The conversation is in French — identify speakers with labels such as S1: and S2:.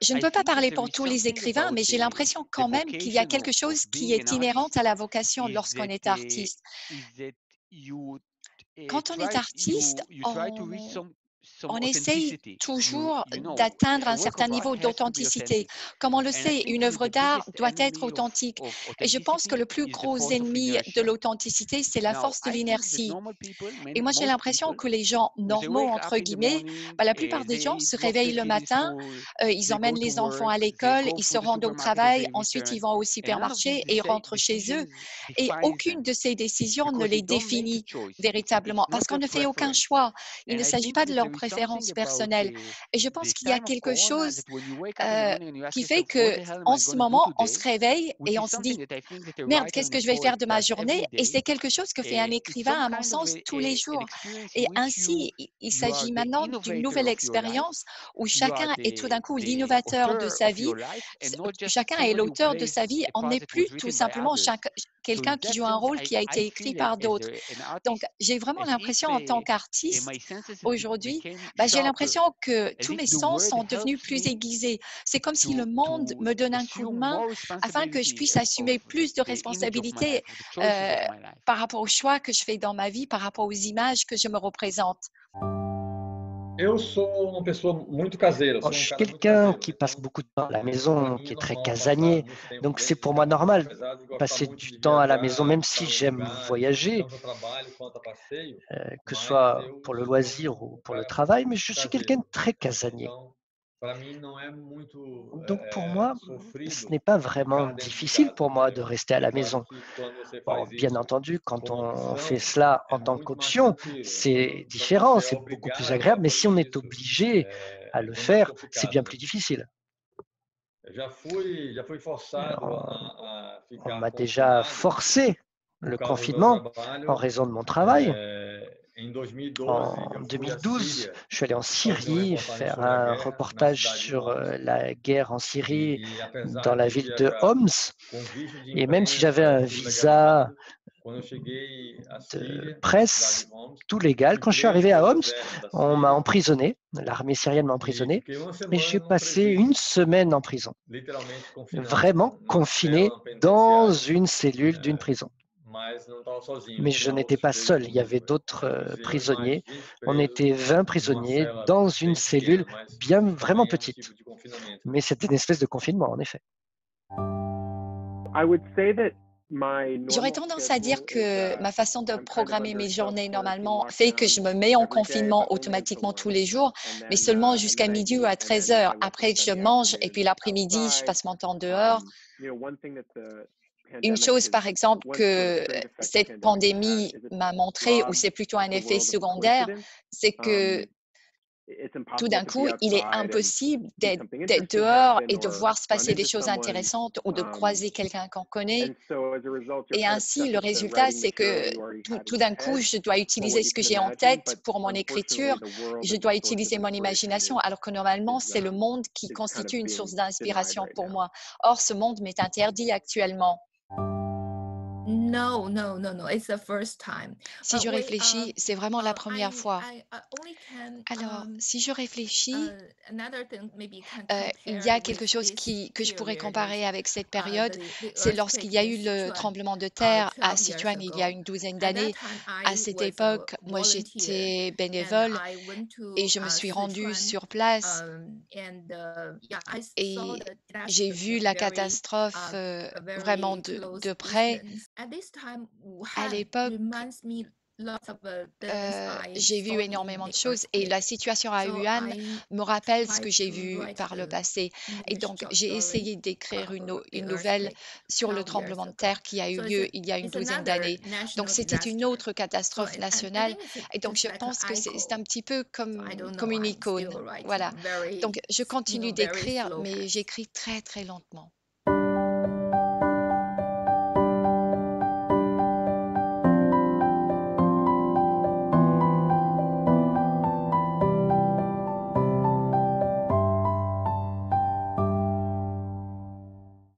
S1: Je ne peux pas parler pour tous les écrivains, mais j'ai l'impression quand même qu'il y a quelque chose qui est inhérent à la vocation lorsqu'on est artiste. Quand on est artiste, on essaye toujours d'atteindre un certain niveau d'authenticité. Comme on le sait, une œuvre d'art doit être authentique. Et je pense que le plus gros ennemi de l'authenticité, c'est la force de l'inertie. Et moi, j'ai l'impression que les gens «normaux» entre guillemets, bah, la plupart des gens se réveillent le matin, ils emmènent les enfants à l'école, ils se rendent au travail, ensuite ils vont au supermarché et ils rentrent chez eux. Et aucune de ces décisions ne les définit véritablement parce qu'on ne fait aucun choix. Il ne s'agit pas de leurs préférences personnelles. Et je pense qu'il y a quelque chose euh, qui fait que en ce moment, on se réveille et on se dit merde, qu'est-ce que je vais faire de ma journée? Et c'est quelque chose que fait un écrivain, à mon sens, tous les jours. Et ainsi, il s'agit maintenant d'une nouvelle expérience où chacun est tout d'un coup l'innovateur de sa vie. Chacun est l'auteur de sa vie. On n'est plus tout simplement quelqu'un qui joue un rôle qui a été écrit par d'autres. Donc, j'ai vraiment l'impression en tant qu'artiste, aujourd'hui, bah, j'ai l'impression que tous mes sens sont devenus plus aiguisés. C'est comme si le monde me donne un coup de main afin que je puisse assumer plus de responsabilités euh, par rapport aux choix que je fais dans ma vie, par rapport aux images que je me représente.
S2: Eu sou uma pessoa muito caseira, eu
S3: Bon,
S2: sou
S3: je
S2: um
S3: suis
S2: cara muito
S3: quelqu'un
S2: caseiro,
S3: qui passe
S2: então,
S3: beaucoup de temps à la
S2: para
S3: maison,
S2: mim
S3: qui
S2: é
S3: est très
S2: normal passar
S3: casanier,
S2: muito tempo
S3: donc c'est
S2: dentro de
S3: pour moi
S2: casa,
S3: normal
S2: apesar de gostar
S3: passer
S2: muito
S3: du
S2: de
S3: temps à la maison,
S2: viajar,
S3: même
S2: de
S3: si
S2: estar em
S3: j'aime
S2: lugares,
S3: voyager,
S2: tanto a trabalho quanto a passeio,
S3: que ce
S2: mas
S3: soit
S2: eu
S3: pour le
S2: sou
S3: loisir ou
S2: um
S3: pour le
S2: cara
S3: travail, mais
S2: muito
S3: je suis quelqu'un
S2: caseiro.
S3: de très casanier.
S2: Então, para mim não é muito,
S3: Donc pour moi, ce
S2: sofrido
S3: n'est pas vraiment
S2: ficar dentro de
S3: difficile
S2: casa,
S3: pour moi de
S2: entendeu?
S3: rester à la
S2: Eu acho
S3: maison.
S2: que quando você
S3: Bon,
S2: faz
S3: bien
S2: isso
S3: entendu, quand
S2: como
S3: on fait
S2: opção,
S3: cela
S2: é
S3: en tant
S2: muito mais
S3: qu'option,
S2: tranquilo.
S3: c'est
S2: Quando você
S3: différent,
S2: é
S3: c'est beaucoup plus
S2: obrigado a
S3: agréable, mais si
S2: fazer
S3: on est
S2: isso,
S3: obligé à
S2: é
S3: le
S2: bem mais
S3: faire, c'est
S2: complicado,
S3: bien
S2: né?
S3: plus difficile.
S2: Já fui forçado
S3: On,
S2: a
S3: on
S2: ficar
S3: m'a déjà
S2: confinado
S3: forcé
S2: por
S3: le
S2: causa do meu
S3: confinement en
S2: trabalho.
S3: raison de mon travail.
S2: Em 2012,
S3: En
S2: eu fui à
S3: 2012,
S2: Síria
S3: je suis allé en
S2: fazer uma
S3: Syrie
S2: reportagem
S3: faire
S2: sobre a
S3: un
S2: guerra na
S3: reportage
S2: cidade de
S3: sur
S2: Homs.
S3: la guerre en Syrie dans
S2: Apesar
S3: la
S2: de
S3: ville de
S2: viajar
S3: Homs.
S2: com visto de
S3: Et même si j'avais
S2: imprensa,
S3: un
S2: tudo
S3: visa
S2: legalizado, quando eu cheguei à
S3: de
S2: Síria, na cidade
S3: presse,
S2: de Homs,
S3: tout
S2: eu
S3: légal,
S2: fui
S3: quand je suis
S2: preso
S3: arrivé à
S2: pelo
S3: Homs,
S2: exército da
S3: on m'a
S2: Síria
S3: emprisonné, l'armée syrienne m'a
S2: e
S3: emprisonné,
S2: fiquei uma
S3: et j'ai
S2: semana num
S3: passé une
S2: presídio,
S3: semaine en prison,
S2: literalmente confinado,
S3: vraiment
S2: numa cela,
S3: confiné
S2: numa
S3: dans
S2: penitenciária.
S3: une cellule d'une prison.
S2: Mas não estava sozinho,
S3: Mais je
S2: tinha
S3: n'étais
S2: outros
S3: pas
S2: presos
S3: seul, il y
S2: comigo.
S3: avait d'autres
S2: Éramos eu e mais
S3: prisonniers.
S2: 20
S3: On était
S2: presos
S3: 20
S2: numa
S3: prisonniers
S2: cela
S3: dans une
S2: bem
S3: cellule
S2: pequena, mas
S3: bien vraiment
S2: também é um
S3: petite.
S2: tipo de confinamento, né?
S3: Mais c'était une espèce de confinement, en effet.
S1: J'aurais tendance à dire que ma façon de programmer mes journées normalement fait que je me mets en confinement automatiquement tous les jours, mais seulement jusqu'à midi ou à 13 heures. Après, je mange et puis l'après-midi, je passe mon temps dehors. Une chose, par exemple, que cette pandémie m'a montré, ou c'est plutôt un effet secondaire, c'est que tout d'un coup, il est impossible d'être dehors et de voir se passer des choses intéressantes ou de croiser quelqu'un qu'on connaît. Et ainsi, le résultat, c'est que tout d'un coup, je dois utiliser ce que j'ai en tête pour mon écriture, je dois utiliser mon imagination, alors que normalement, c'est le monde qui constitue une source d'inspiration pour moi. Or, ce monde m'est interdit actuellement.
S4: No, no, no, no, it's the first time.
S1: Si
S4: But
S1: je
S4: wait,
S1: réfléchis, c'est vraiment la première
S4: I
S1: fois.
S4: I only can
S1: Alors, si je réfléchis,
S4: another thing maybe can
S1: il
S4: compare
S1: y a
S4: it
S1: quelque
S4: with
S1: chose
S4: this
S1: que je pourrais
S4: period is
S1: comparer avec cette période,
S4: the
S1: c'est lorsqu'il
S4: earthquake
S1: y a
S4: in
S1: eu le
S4: Sichuan
S1: tremblement de terre à
S4: 12 years
S1: Sichuan il y a
S4: ago.
S1: une douzaine
S4: At that
S1: d'années.
S4: time,
S1: À
S4: I
S1: cette
S4: was a
S1: époque, moi,
S4: volunteer
S1: j'étais
S4: and
S1: bénévole
S4: I went
S1: et
S4: to
S1: je me suis rendue
S4: Sichuan
S1: sur place
S4: and yeah, I saw
S1: et
S4: the
S1: j'ai
S4: devastation
S1: vu la
S4: very
S1: catastrophe
S4: a
S1: vraiment
S4: very
S1: de
S4: close
S1: près.
S4: distance. At this time,
S1: À
S4: Wuhan
S1: l'époque,
S4: reminds me lots of things I
S1: j'ai vu
S4: saw in
S1: énormément de
S4: the
S1: choses et la
S4: earthquake.
S1: situation à
S4: So
S1: Wuhan
S4: I
S1: me rappelle ce
S4: tried
S1: que j'ai
S4: to
S1: vu
S4: write
S1: par le
S4: a
S1: passé. Et
S4: mini
S1: donc,
S4: short
S1: j'ai
S4: story
S1: essayé d'écrire
S4: about the
S1: une nouvelle
S4: earthquake
S1: sur le
S4: 12 years
S1: tremblement de
S4: ago.
S1: terre qui a eu
S4: So
S1: lieu il y a une
S4: it's
S1: douzaine
S4: another
S1: d'années. Donc,
S4: national
S1: c'était une
S4: disaster.
S1: autre
S4: So
S1: catastrophe
S4: and I
S1: nationale.
S4: think it's
S1: Et donc,
S4: just
S1: je
S4: like an
S1: pense que c'est un
S4: icon.
S1: petit peu
S4: So I don't
S1: comme
S4: know.
S1: une
S4: I'm
S1: icône.
S4: still
S1: Voilà.
S4: writing
S1: Donc,
S4: very,
S1: je continue
S4: very
S1: d'écrire,
S4: slow
S1: mais
S4: pace.
S1: j'écris très, très lentement.